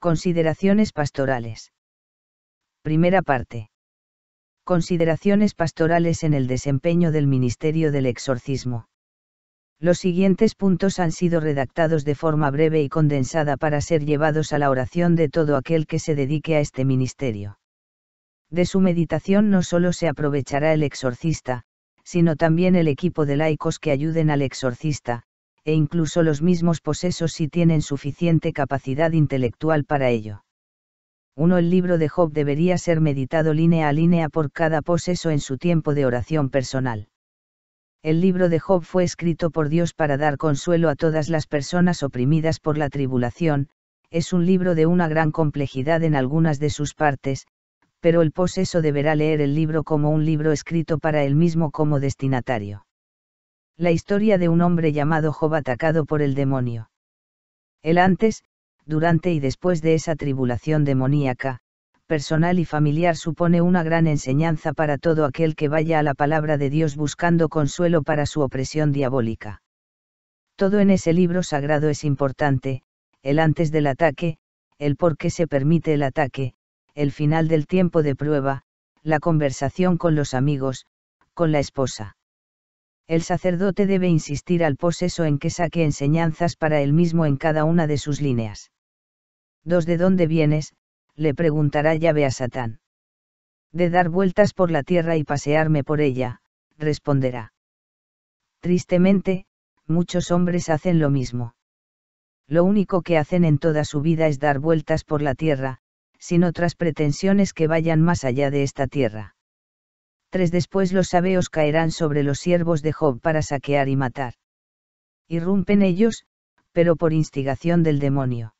Consideraciones pastorales. Primera parte. Consideraciones pastorales en el desempeño del ministerio del exorcismo. Los siguientes puntos han sido redactados de forma breve y condensada para ser llevados a la oración de todo aquel que se dedique a este ministerio. De su meditación no solo se aprovechará el exorcista, sino también el equipo de laicos que ayuden al exorcista, e incluso los mismos posesos si tienen suficiente capacidad intelectual para ello. 1. El libro de Job debería ser meditado línea a línea por cada poseso en su tiempo de oración personal. El libro de Job fue escrito por Dios para dar consuelo a todas las personas oprimidas por la tribulación. Es un libro de una gran complejidad en algunas de sus partes, pero el poseso deberá leer el libro como un libro escrito para él mismo como destinatario. La historia de un hombre llamado Job atacado por el demonio. El antes, durante y después de esa tribulación demoníaca, personal y familiar supone una gran enseñanza para todo aquel que vaya a la palabra de Dios buscando consuelo para su opresión diabólica. Todo en ese libro sagrado es importante: el antes del ataque, el por qué se permite el ataque, el final del tiempo de prueba, la conversación con los amigos, con la esposa. El sacerdote debe insistir al poseso en que saque enseñanzas para él mismo en cada una de sus líneas. 2. ¿De dónde vienes?, le preguntará Yahvé a Satán. De dar vueltas por la tierra y pasearme por ella, responderá. Tristemente, muchos hombres hacen lo mismo. Lo único que hacen en toda su vida es dar vueltas por la tierra, sin otras pretensiones que vayan más allá de esta tierra. 3. Después los sabeos caerán sobre los siervos de Job para saquear y matar. Irrumpen ellos, pero por instigación del demonio.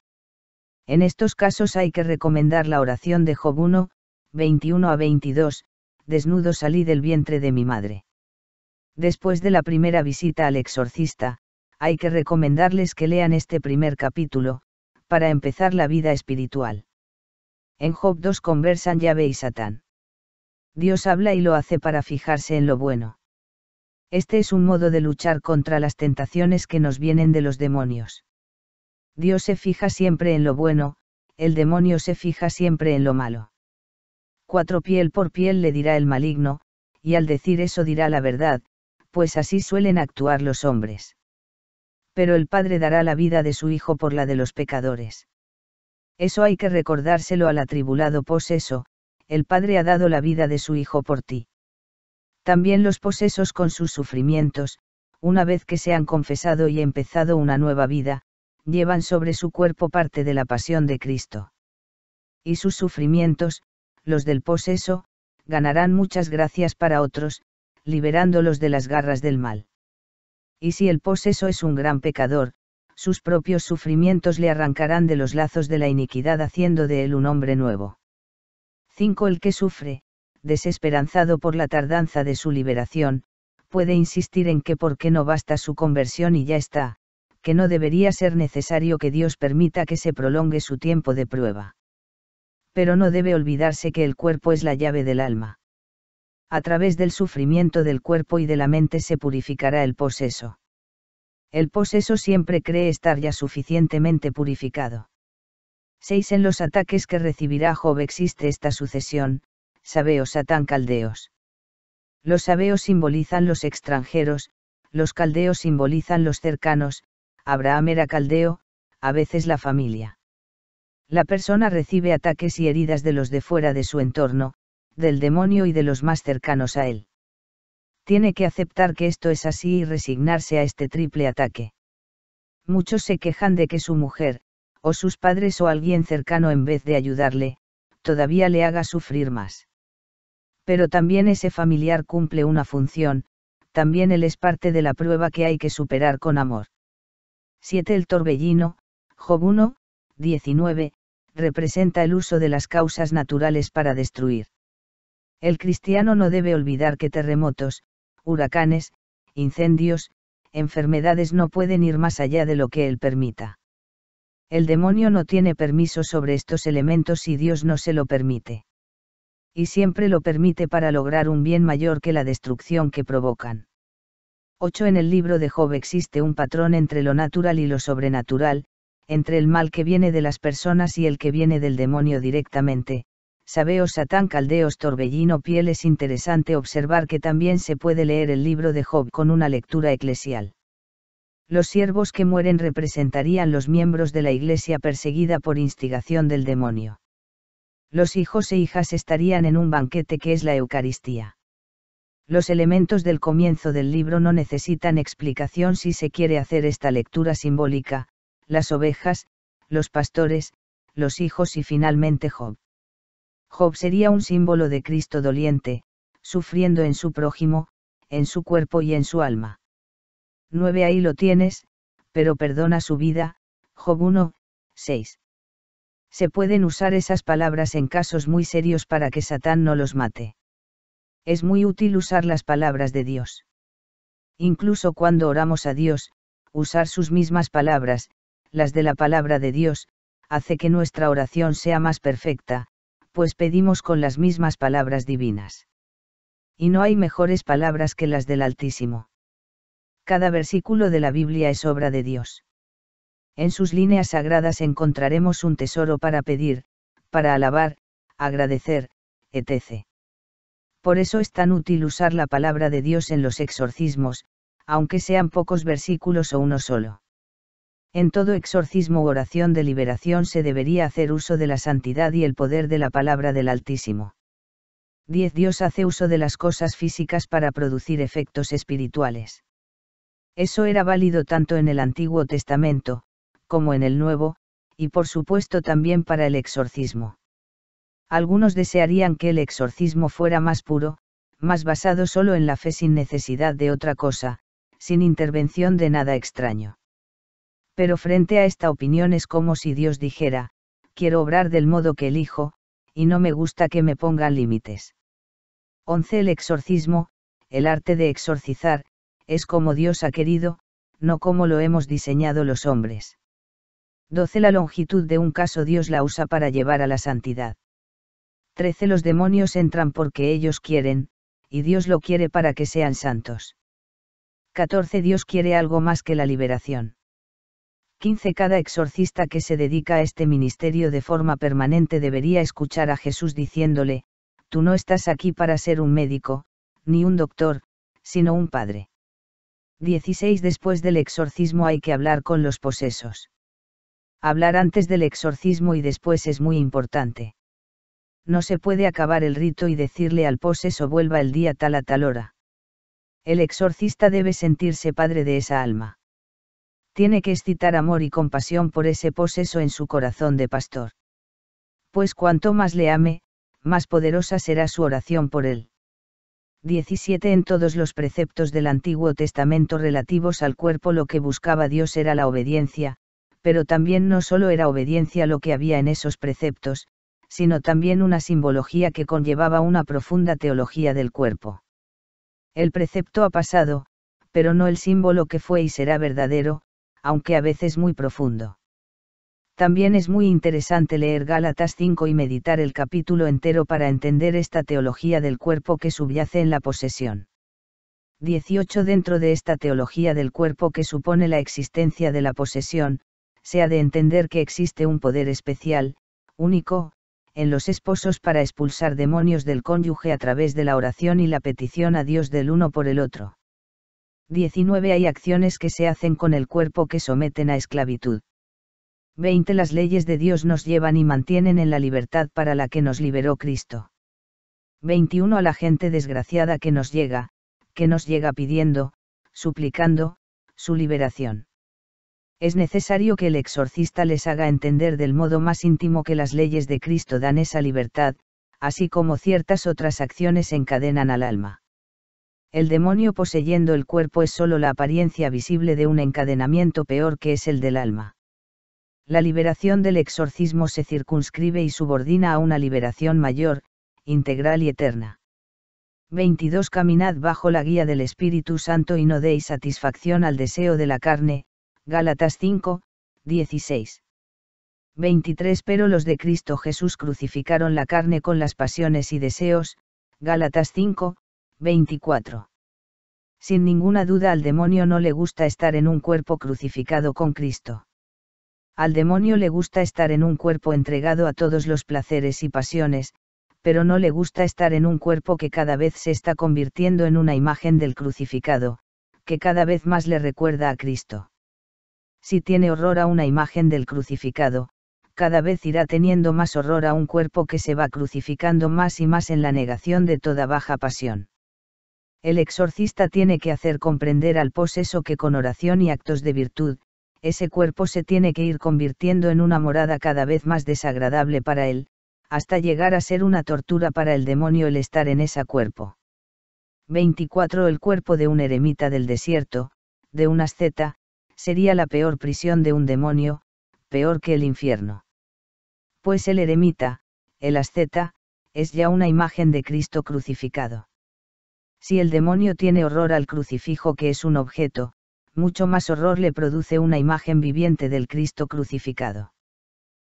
En estos casos hay que recomendar la oración de Job 1, 21-22, desnudo salí del vientre de mi madre. Después de la primera visita al exorcista, hay que recomendarles que lean este primer capítulo, para empezar la vida espiritual. En Job 2 conversan Yahvé y Satán. Dios habla y lo hace para fijarse en lo bueno. Este es un modo de luchar contra las tentaciones que nos vienen de los demonios. Dios se fija siempre en lo bueno, el demonio se fija siempre en lo malo. 4. Piel por piel le dirá el maligno, y al decir eso dirá la verdad, pues así suelen actuar los hombres. Pero el Padre dará la vida de su Hijo por la de los pecadores. Eso hay que recordárselo al atribulado poseso: el Padre ha dado la vida de su Hijo por ti. También los posesos con sus sufrimientos, una vez que se han confesado y empezado una nueva vida, llevan sobre su cuerpo parte de la pasión de Cristo. Y sus sufrimientos, los del poseso, ganarán muchas gracias para otros, liberándolos de las garras del mal. Y si el poseso es un gran pecador, sus propios sufrimientos le arrancarán de los lazos de la iniquidad haciendo de él un hombre nuevo. 5. El que sufre, desesperanzado por la tardanza de su liberación, puede insistir en que por qué no basta su conversión y ya está, que no debería ser necesario que Dios permita que se prolongue su tiempo de prueba. Pero no debe olvidarse que el cuerpo es la llave del alma. A través del sufrimiento del cuerpo y de la mente se purificará el poseso. El poseso siempre cree estar ya suficientemente purificado. 6. En los ataques que recibirá Job existe esta sucesión: sabeos, Satán, caldeos. Los sabeos simbolizan los extranjeros, los caldeos simbolizan los cercanos. Abraham era caldeo, a veces la familia. La persona recibe ataques y heridas de los de fuera de su entorno, del demonio y de los más cercanos a él. Tiene que aceptar que esto es así y resignarse a este triple ataque. Muchos se quejan de que su mujer, o sus padres o alguien cercano en vez de ayudarle, todavía le haga sufrir más. Pero también ese familiar cumple una función, también él es parte de la prueba que hay que superar con amor. 7. El torbellino, Job 1, 19, representa el uso de las causas naturales para destruir. El cristiano no debe olvidar que terremotos, huracanes, incendios, enfermedades no pueden ir más allá de lo que él permita. El demonio no tiene permiso sobre estos elementos si Dios no se lo permite. Y siempre lo permite para lograr un bien mayor que la destrucción que provocan. 8. En el libro de Job existe un patrón entre lo natural y lo sobrenatural: entre el mal que viene de las personas y el que viene del demonio directamente. Sabeos Satán Caldeos Torbellino Piel. Es interesante observar que también se puede leer el libro de Job con una lectura eclesial. Los siervos que mueren representarían los miembros de la Iglesia perseguida por instigación del demonio. Los hijos e hijas estarían en un banquete que es la Eucaristía. Los elementos del comienzo del libro no necesitan explicación si se quiere hacer esta lectura simbólica: las ovejas, los pastores, los hijos y finalmente Job. Job sería un símbolo de Cristo doliente, sufriendo en su prójimo, en su cuerpo y en su alma. 9. Ahí lo tienes, pero perdona su vida. Job 1, 6. Se pueden usar esas palabras en casos muy serios para que Satán no los mate. Es muy útil usar las palabras de Dios. Incluso cuando oramos a Dios, usar sus mismas palabras, las de la palabra de Dios, hace que nuestra oración sea más perfecta, pues pedimos con las mismas palabras divinas. Y no hay mejores palabras que las del Altísimo. Cada versículo de la Biblia es obra de Dios. En sus líneas sagradas encontraremos un tesoro para pedir, para alabar, agradecer, etc. Por eso es tan útil usar la palabra de Dios en los exorcismos, aunque sean pocos versículos o uno solo. En todo exorcismo u oración de liberación se debería hacer uso de la santidad y el poder de la palabra del Altísimo. 10. Dios hace uso de las cosas físicas para producir efectos espirituales. Eso era válido tanto en el Antiguo Testamento, como en el Nuevo, y por supuesto también para el exorcismo. Algunos desearían que el exorcismo fuera más puro, más basado solo en la fe sin necesidad de otra cosa, sin intervención de nada extraño. Pero frente a esta opinión es como si Dios dijera: quiero obrar del modo que elijo, y no me gusta que me pongan límites. 11. El exorcismo, el arte de exorcizar, es como Dios ha querido, no como lo hemos diseñado los hombres. 12. La longitud de un caso Dios la usa para llevar a la santidad. 13. Los demonios entran porque ellos quieren, y Dios lo quiere para que sean santos. 14. Dios quiere algo más que la liberación. 15. Cada exorcista que se dedica a este ministerio de forma permanente debería escuchar a Jesús diciéndole: tú no estás aquí para ser un médico, ni un doctor, sino un padre. 16. Después del exorcismo hay que hablar con los posesos. Hablar antes del exorcismo y después es muy importante. No se puede acabar el rito y decirle al poseso vuelva el día tal a tal hora. El exorcista debe sentirse padre de esa alma. Tiene que excitar amor y compasión por ese poseso en su corazón de pastor. Pues cuanto más le ame, más poderosa será su oración por él. 17. En todos los preceptos del Antiguo Testamento relativos al cuerpo lo que buscaba Dios era la obediencia, pero también no solo era obediencia lo que había en esos preceptos, sino también una simbología que conllevaba una profunda teología del cuerpo. El precepto ha pasado, pero no el símbolo que fue y será verdadero, aunque a veces muy profundo. También es muy interesante leer Gálatas 5 y meditar el capítulo entero para entender esta teología del cuerpo que subyace en la posesión. 18. Dentro de esta teología del cuerpo que supone la existencia de la posesión, se ha de entender que existe un poder especial, único, en los esposos para expulsar demonios del cónyuge a través de la oración y la petición a Dios del uno por el otro. 19. Hay acciones que se hacen con el cuerpo que someten a esclavitud. 20. Las leyes de Dios nos llevan y mantienen en la libertad para la que nos liberó Cristo. 21. A la gente desgraciada que nos llega pidiendo, suplicando, su liberación. Es necesario que el exorcista les haga entender del modo más íntimo que las leyes de Cristo dan esa libertad, así como ciertas otras acciones encadenan al alma. El demonio poseyendo el cuerpo es solo la apariencia visible de un encadenamiento peor que es el del alma. La liberación del exorcismo se circunscribe y subordina a una liberación mayor, integral y eterna. 22. Caminad bajo la guía del Espíritu Santo y no deis satisfacción al deseo de la carne. Gálatas 5, 16. 23. Pero los de Cristo Jesús crucificaron la carne con las pasiones y deseos. Gálatas 5, 24. Sin ninguna duda al demonio no le gusta estar en un cuerpo crucificado con Cristo. Al demonio le gusta estar en un cuerpo entregado a todos los placeres y pasiones, pero no le gusta estar en un cuerpo que cada vez se está convirtiendo en una imagen del crucificado, que cada vez más le recuerda a Cristo. Si tiene horror a una imagen del crucificado, cada vez irá teniendo más horror a un cuerpo que se va crucificando más y más en la negación de toda baja pasión. El exorcista tiene que hacer comprender al poseso que con oración y actos de virtud, ese cuerpo se tiene que ir convirtiendo en una morada cada vez más desagradable para él, hasta llegar a ser una tortura para el demonio el estar en ese cuerpo. 24. El cuerpo de un eremita del desierto, de un asceta, sería la peor prisión de un demonio, peor que el infierno. Pues el eremita, el asceta, es ya una imagen de Cristo crucificado. Si el demonio tiene horror al crucifijo que es un objeto, mucho más horror le produce una imagen viviente del Cristo crucificado.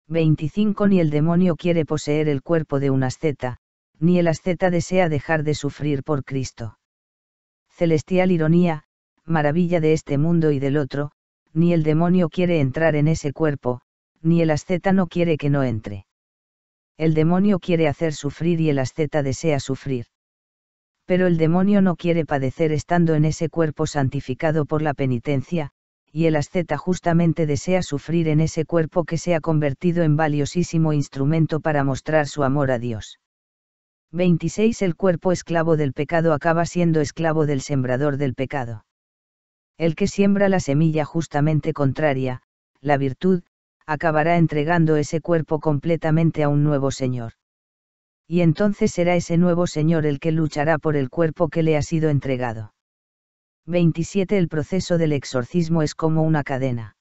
25. Ni el demonio quiere poseer el cuerpo de un asceta, ni el asceta desea dejar de sufrir por Cristo. Celestial ironía, maravilla de este mundo y del otro, ni el demonio quiere entrar en ese cuerpo, ni el asceta no quiere que no entre. El demonio quiere hacer sufrir y el asceta desea sufrir. Pero el demonio no quiere padecer estando en ese cuerpo santificado por la penitencia, y el asceta justamente desea sufrir en ese cuerpo que se ha convertido en valiosísimo instrumento para mostrar su amor a Dios. 26. El cuerpo esclavo del pecado acaba siendo esclavo del sembrador del pecado. El que siembra la semilla justamente contraria, la virtud, acabará entregando ese cuerpo completamente a un nuevo Señor. Y entonces será ese nuevo Señor el que luchará por el cuerpo que le ha sido entregado. 27. El proceso del exorcismo es como una cadena.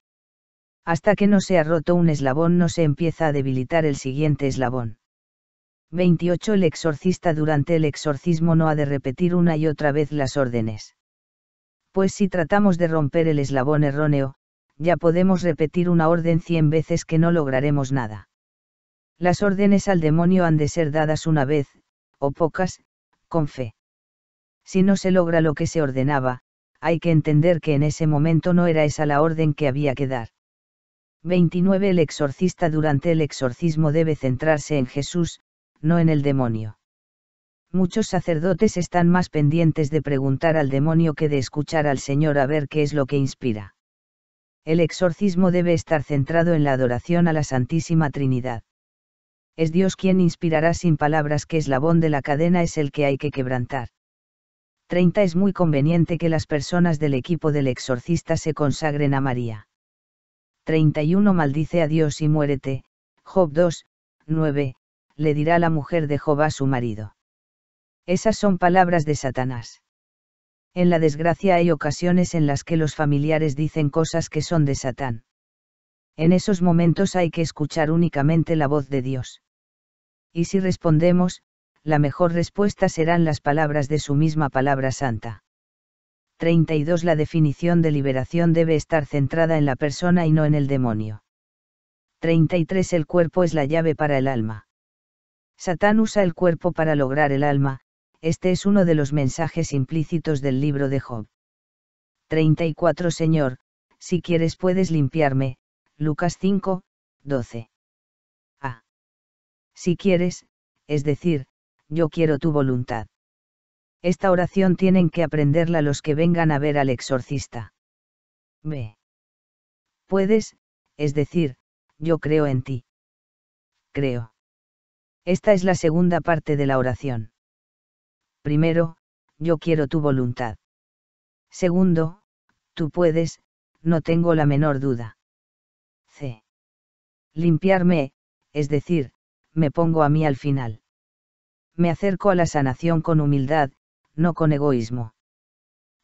Hasta que no se ha roto un eslabón no se empieza a debilitar el siguiente eslabón. 28. El exorcista durante el exorcismo no ha de repetir una y otra vez las órdenes. Pues si tratamos de romper el eslabón erróneo, ya podemos repetir una orden 100 veces que no lograremos nada. Las órdenes al demonio han de ser dadas una vez, o pocas, con fe. Si no se logra lo que se ordenaba, hay que entender que en ese momento no era esa la orden que había que dar. 29. El exorcista durante el exorcismo debe centrarse en Jesús, no en el demonio. Muchos sacerdotes están más pendientes de preguntar al demonio que de escuchar al Señor a ver qué es lo que inspira. El exorcismo debe estar centrado en la adoración a la Santísima Trinidad. Es Dios quien inspirará sin palabras qué eslabón de la cadena es el que hay que quebrantar. 30. Es muy conveniente que las personas del equipo del exorcista se consagren a María. 31. Maldice a Dios y muérete, Job 2, 9, le dirá la mujer de Job a su marido. Esas son palabras de Satanás. En la desgracia hay ocasiones en las que los familiares dicen cosas que son de Satán. En esos momentos hay que escuchar únicamente la voz de Dios. Y si respondemos, la mejor respuesta serán las palabras de su misma palabra santa. 32. La definición de liberación debe estar centrada en la persona y no en el demonio. 33. El cuerpo es la llave para el alma. Satán usa el cuerpo para lograr el alma, este es uno de los mensajes implícitos del libro de Job. 34. Señor, si quieres puedes limpiarme, Lucas 5, 12. A. Si quieres, es decir, yo quiero tu voluntad. Esta oración tienen que aprenderla los que vengan a ver al exorcista. B. Puedes, es decir, yo creo en ti. Creo. Esta es la segunda parte de la oración. Primero, yo quiero tu voluntad. Segundo, tú puedes, no tengo la menor duda. C. Limpiarme, es decir, me pongo a mí al final. Me acerco a la sanación con humildad, no con egoísmo.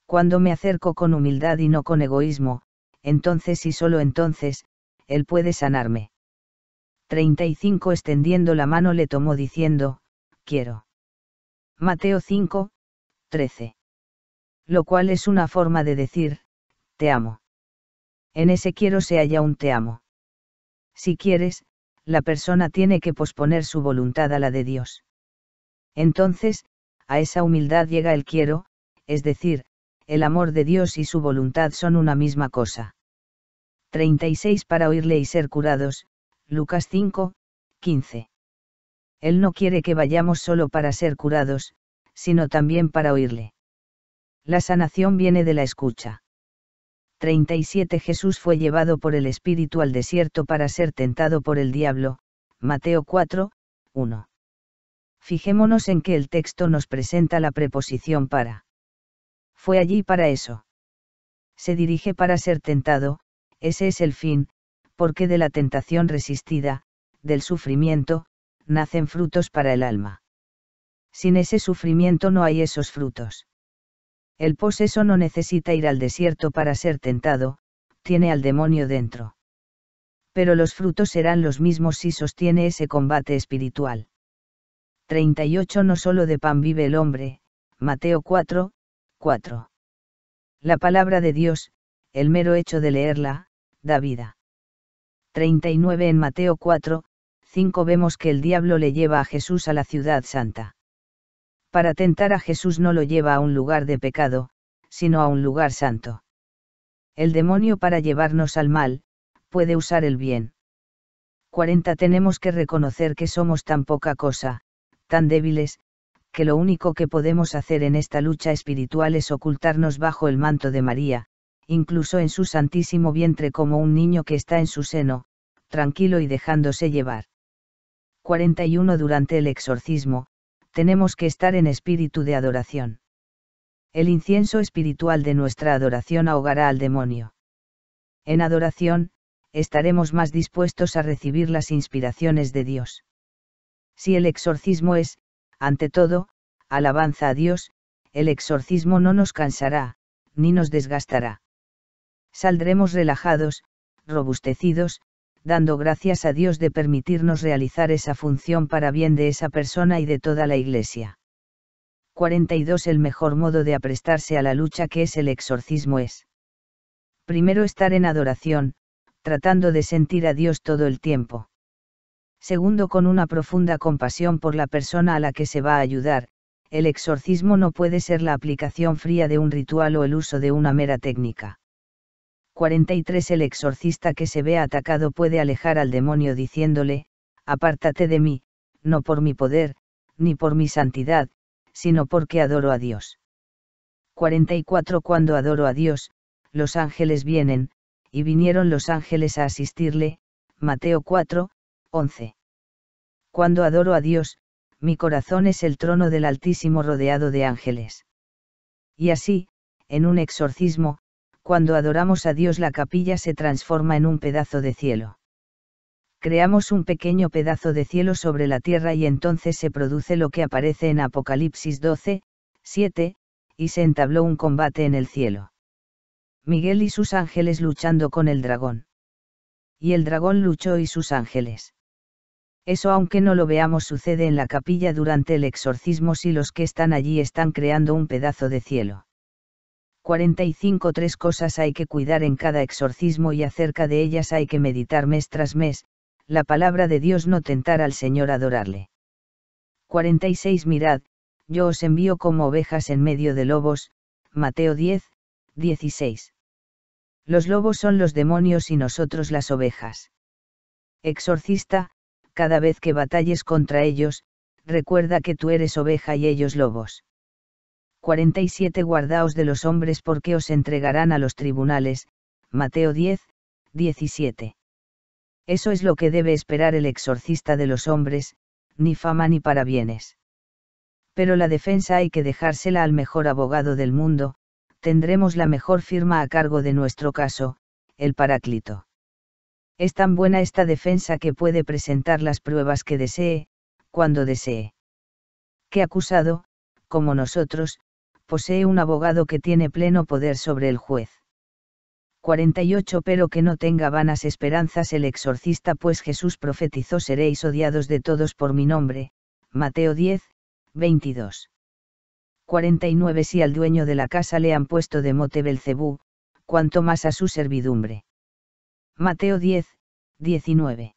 Cuando me acerco con humildad y no con egoísmo, entonces y solo entonces, Él puede sanarme. 35. Extendiendo la mano le tomó diciendo, quiero. Mateo 5, 13. Lo cual es una forma de decir, te amo. En ese quiero se halla un te amo. Si quieres, la persona tiene que posponer su voluntad a la de Dios. Entonces, a esa humildad llega el quiero, es decir, el amor de Dios y su voluntad son una misma cosa. 36 para oírle y ser curados, Lucas 5, 15. Él no quiere que vayamos solo para ser curados, sino también para oírle. La sanación viene de la escucha. 37 Jesús fue llevado por el Espíritu al desierto para ser tentado por el diablo, Mateo 4, 1. Fijémonos en que el texto nos presenta la preposición para. Fue allí para eso. Se dirige para ser tentado, ese es el fin, porque de la tentación resistida, del sufrimiento, nacen frutos para el alma. Sin ese sufrimiento no hay esos frutos. El poseso no necesita ir al desierto para ser tentado, tiene al demonio dentro. Pero los frutos serán los mismos si sostiene ese combate espiritual. 38 No solo de pan vive el hombre, Mateo 4, 4. La palabra de Dios, el mero hecho de leerla, da vida. 39 En Mateo 4, 5 vemos que el diablo le lleva a Jesús a la ciudad santa. Para tentar a Jesús no lo lleva a un lugar de pecado, sino a un lugar santo. El demonio para llevarnos al mal, puede usar el bien. 40 Tenemos que reconocer que somos tan poca cosa, tan débiles, que lo único que podemos hacer en esta lucha espiritual es ocultarnos bajo el manto de María, incluso en su santísimo vientre como un niño que está en su seno, tranquilo y dejándose llevar. 41 Durante el exorcismo, tenemos que estar en espíritu de adoración. El incienso espiritual de nuestra adoración ahogará al demonio. En adoración, estaremos más dispuestos a recibir las inspiraciones de Dios. Si el exorcismo es, ante todo, alabanza a Dios, el exorcismo no nos cansará, ni nos desgastará. Saldremos relajados, robustecidos, dando gracias a Dios de permitirnos realizar esa función para bien de esa persona y de toda la Iglesia. 42 El mejor modo de aprestarse a la lucha que es el exorcismo es. Primero estar en adoración, tratando de sentir a Dios todo el tiempo. Segundo con una profunda compasión por la persona a la que se va a ayudar, el exorcismo no puede ser la aplicación fría de un ritual o el uso de una mera técnica. 43 El exorcista que se ve atacado puede alejar al demonio diciéndole, apártate de mí, no por mi poder, ni por mi santidad, sino porque adoro a Dios. 44 Cuando adoro a Dios, los ángeles vienen, y vinieron los ángeles a asistirle, Mateo 4, 11. Cuando adoro a Dios, mi corazón es el trono del Altísimo rodeado de ángeles. Y así, en un exorcismo, cuando adoramos a Dios la capilla se transforma en un pedazo de cielo. Creamos un pequeño pedazo de cielo sobre la tierra y entonces se produce lo que aparece en Apocalipsis 12, 7, y se entabló un combate en el cielo. Miguel y sus ángeles luchando con el dragón. Y el dragón luchó y sus ángeles. Eso aunque no lo veamos sucede en la capilla durante el exorcismo si los que están allí están creando un pedazo de cielo. 45 Tres cosas hay que cuidar en cada exorcismo y acerca de ellas hay que meditar mes tras mes, la palabra de Dios no tentar al Señor adorarle. 46 Mirad, yo os envío como ovejas en medio de lobos, Mateo 10, 16. Los lobos son los demonios y nosotros las ovejas. Exorcista, cada vez que batalles contra ellos, recuerda que tú eres oveja y ellos lobos. 47 Guardaos de los hombres porque os entregarán a los tribunales, Mateo 10, 17. Eso es lo que debe esperar el exorcista de los hombres, ni fama ni parabienes. Pero la defensa hay que dejársela al mejor abogado del mundo, tendremos la mejor firma a cargo de nuestro caso, el Paráclito. Es tan buena esta defensa que puede presentar las pruebas que desee, cuando desee. Que acusado, como nosotros, posee un abogado que tiene pleno poder sobre el juez. 48 Pero que no tenga vanas esperanzas el exorcista pues Jesús profetizó seréis odiados de todos por mi nombre, Mateo 10, 22. 49 Si al dueño de la casa le han puesto de mote Belcebú, cuanto más a su servidumbre. Mateo 10, 19.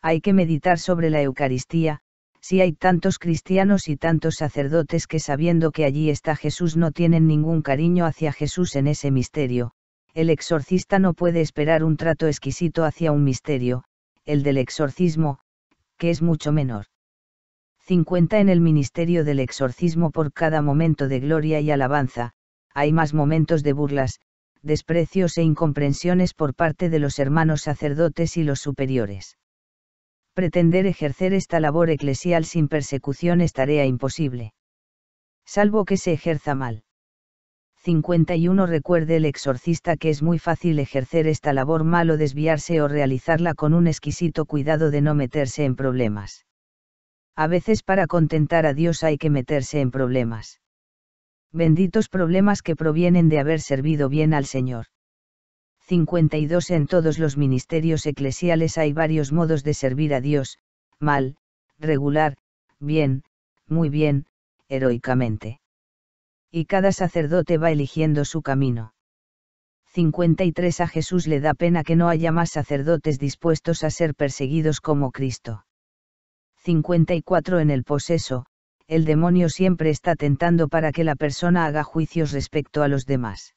Hay que meditar sobre la Eucaristía, si hay tantos cristianos y tantos sacerdotes que sabiendo que allí está Jesús no tienen ningún cariño hacia Jesús en ese misterio, el exorcista no puede esperar un trato exquisito hacia un misterio, el del exorcismo, que es mucho menor. 50. En el ministerio del exorcismo, por cada momento de gloria y alabanza, hay más momentos de burlas, desprecios e incomprensiones por parte de los hermanos sacerdotes y los superiores. Pretender ejercer esta labor eclesial sin persecución es tarea imposible. Salvo que se ejerza mal. 51. Recuerde el exorcista que es muy fácil ejercer esta labor mal o desviarse o realizarla con un exquisito cuidado de no meterse en problemas. A veces para contentar a Dios hay que meterse en problemas. Benditos problemas que provienen de haber servido bien al Señor. 52. En todos los ministerios eclesiales hay varios modos de servir a Dios: mal, regular, bien, muy bien, heroicamente. Y cada sacerdote va eligiendo su camino. 53. A Jesús le da pena que no haya más sacerdotes dispuestos a ser perseguidos como Cristo. 54. En el poseso, el demonio siempre está tentando para que la persona haga juicios respecto a los demás.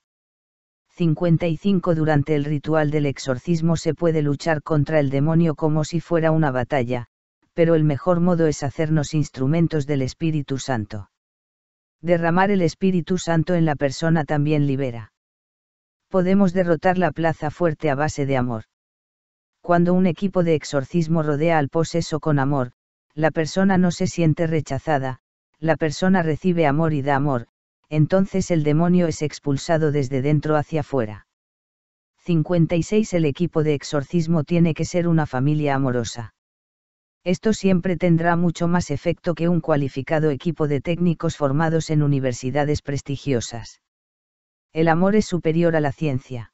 55. Durante el ritual del exorcismo se puede luchar contra el demonio como si fuera una batalla, pero el mejor modo es hacernos instrumentos del Espíritu Santo. Derramar el Espíritu Santo en la persona también libera. Podemos derrotar la plaza fuerte a base de amor. Cuando un equipo de exorcismo rodea al poseso con amor, la persona no se siente rechazada, la persona recibe amor y da amor, entonces el demonio es expulsado desde dentro hacia afuera. 56. El equipo de exorcismo tiene que ser una familia amorosa. Esto siempre tendrá mucho más efecto que un cualificado equipo de técnicos formados en universidades prestigiosas. El amor es superior a la ciencia.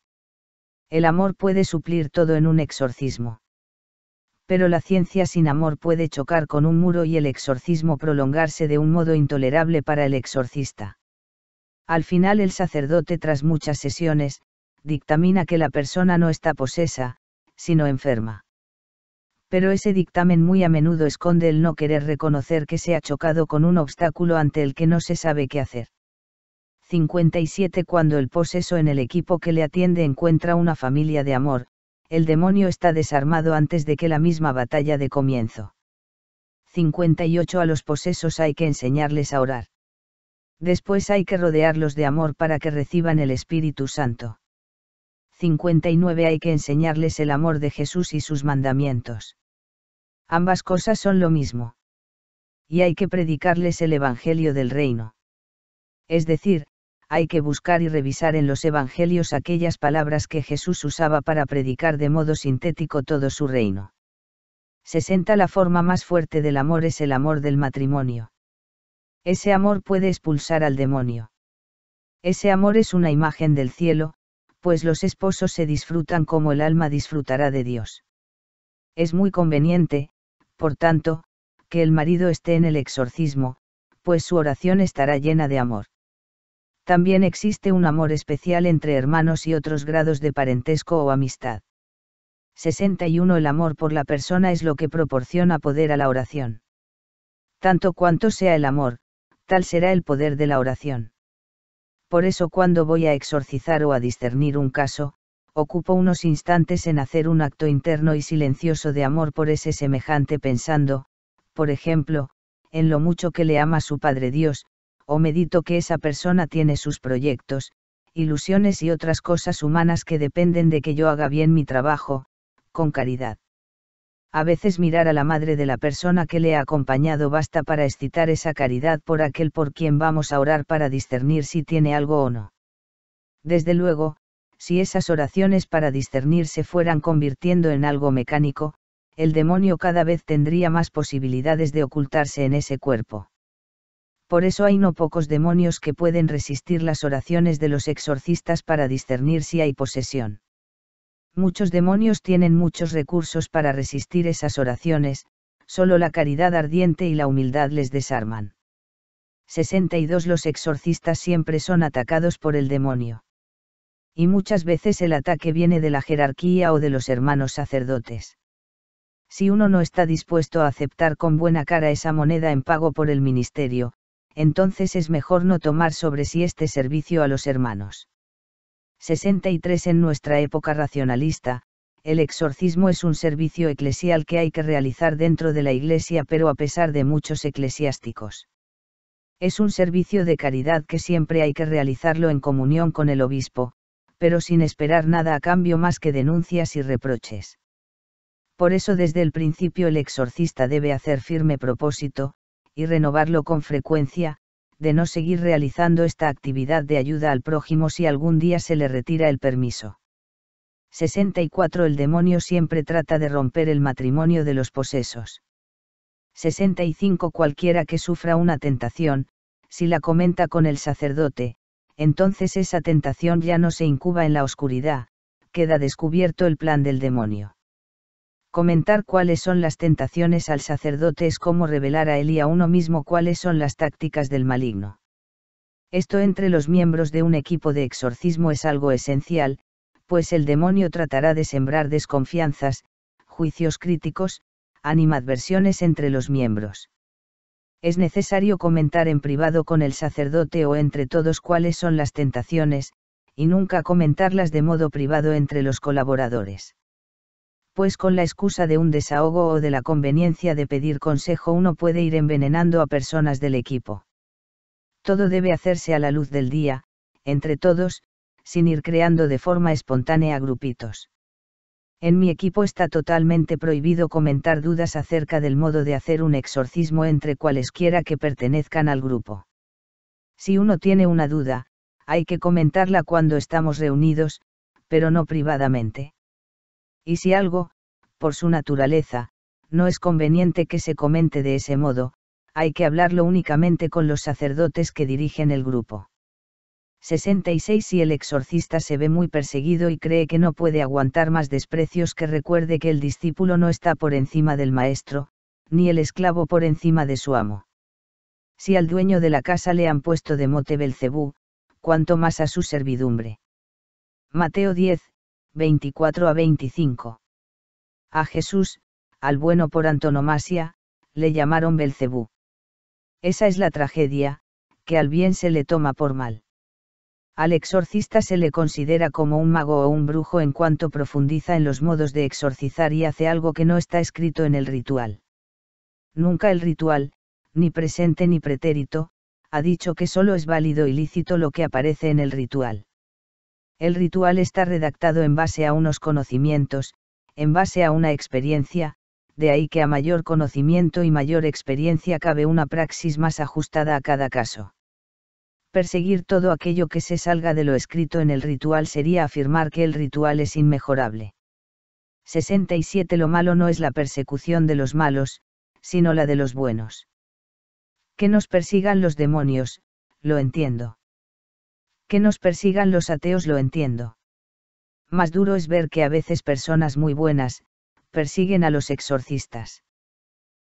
El amor puede suplir todo en un exorcismo. Pero la ciencia sin amor puede chocar con un muro y el exorcismo prolongarse de un modo intolerable para el exorcista. Al final el sacerdote, tras muchas sesiones, dictamina que la persona no está posesa, sino enferma. Pero ese dictamen muy a menudo esconde el no querer reconocer que se ha chocado con un obstáculo ante el que no se sabe qué hacer. 57. Cuando el poseso en el equipo que le atiende encuentra una familia de amor, el demonio está desarmado antes de que la misma batalla dé comienzo. 58. A los posesos hay que enseñarles a orar. Después hay que rodearlos de amor para que reciban el Espíritu Santo. 59. Hay que enseñarles el amor de Jesús y sus mandamientos. Ambas cosas son lo mismo. Y hay que predicarles el Evangelio del Reino. Es decir, hay que buscar y revisar en los Evangelios aquellas palabras que Jesús usaba para predicar de modo sintético todo su reino. 60. La forma más fuerte del amor es el amor del matrimonio. Ese amor puede expulsar al demonio. Ese amor es una imagen del cielo, pues los esposos se disfrutan como el alma disfrutará de Dios. Es muy conveniente, por tanto, que el marido esté en el exorcismo, pues su oración estará llena de amor. También existe un amor especial entre hermanos y otros grados de parentesco o amistad. 61. El amor por la persona es lo que proporciona poder a la oración. Tanto cuanto sea el amor, tal será el poder de la oración. Por eso cuando voy a exorcizar o a discernir un caso, ocupo unos instantes en hacer un acto interno y silencioso de amor por ese semejante pensando, por ejemplo, en lo mucho que le ama su Padre Dios, o medito que esa persona tiene sus proyectos, ilusiones y otras cosas humanas que dependen de que yo haga bien mi trabajo, con caridad. A veces mirar a la madre de la persona que le ha acompañado basta para excitar esa caridad por aquel por quien vamos a orar para discernir si tiene algo o no. Desde luego, si esas oraciones para discernir se fueran convirtiendo en algo mecánico, el demonio cada vez tendría más posibilidades de ocultarse en ese cuerpo. Por eso hay no pocos demonios que pueden resistir las oraciones de los exorcistas para discernir si hay posesión. Muchos demonios tienen muchos recursos para resistir esas oraciones, solo la caridad ardiente y la humildad les desarman. 62. Los exorcistas siempre son atacados por el demonio. Y muchas veces el ataque viene de la jerarquía o de los hermanos sacerdotes. Si uno no está dispuesto a aceptar con buena cara esa moneda en pago por el ministerio, entonces es mejor no tomar sobre sí este servicio a los hermanos. 63 En nuestra época racionalista, el exorcismo es un servicio eclesial que hay que realizar dentro de la Iglesia, pero a pesar de muchos eclesiásticos. Es un servicio de caridad que siempre hay que realizarlo en comunión con el obispo, pero sin esperar nada a cambio más que denuncias y reproches. Por eso desde el principio el exorcista debe hacer firme propósito, y renovarlo con frecuencia, de no seguir realizando esta actividad de ayuda al prójimo si algún día se le retira el permiso. 64 El demonio siempre trata de romper el matrimonio de los posesos. 65 Cualquiera que sufra una tentación, si la comenta con el sacerdote, entonces esa tentación ya no se incuba en la oscuridad, queda descubierto el plan del demonio. Comentar cuáles son las tentaciones al sacerdote es como revelar a él y a uno mismo cuáles son las tácticas del maligno. Esto entre los miembros de un equipo de exorcismo es algo esencial, pues el demonio tratará de sembrar desconfianzas, juicios críticos, animadversiones entre los miembros. Es necesario comentar en privado con el sacerdote o entre todos cuáles son las tentaciones, y nunca comentarlas de modo privado entre los colaboradores. Pues con la excusa de un desahogo o de la conveniencia de pedir consejo uno puede ir envenenando a personas del equipo. Todo debe hacerse a la luz del día, entre todos, sin ir creando de forma espontánea grupitos. En mi equipo está totalmente prohibido comentar dudas acerca del modo de hacer un exorcismo entre cualesquiera que pertenezcan al grupo. Si uno tiene una duda, hay que comentarla cuando estamos reunidos, pero no privadamente. Y si algo, por su naturaleza, no es conveniente que se comente de ese modo, hay que hablarlo únicamente con los sacerdotes que dirigen el grupo. 66 Si el exorcista se ve muy perseguido y cree que no puede aguantar más desprecios, que recuerde que el discípulo no está por encima del maestro, ni el esclavo por encima de su amo. Si al dueño de la casa le han puesto de mote Belcebú, cuanto más a su servidumbre. Mateo 10, 24-25. A Jesús, al bueno por antonomasia, le llamaron Belcebú. Esa es la tragedia, que al bien se le toma por mal. Al exorcista se le considera como un mago o un brujo en cuanto profundiza en los modos de exorcizar y hace algo que no está escrito en el ritual. Nunca el ritual, ni presente ni pretérito, ha dicho que solo es válido y lícito lo que aparece en el ritual. El ritual está redactado en base a unos conocimientos, en base a una experiencia, de ahí que a mayor conocimiento y mayor experiencia cabe una praxis más ajustada a cada caso. Perseguir todo aquello que se salga de lo escrito en el ritual sería afirmar que el ritual es inmejorable. 67 Lo malo no es la persecución de los malos, sino la de los buenos. Que nos persigan los demonios, lo entiendo. Que nos persigan los ateos, lo entiendo. Más duro es ver que a veces personas muy buenas, persiguen a los exorcistas.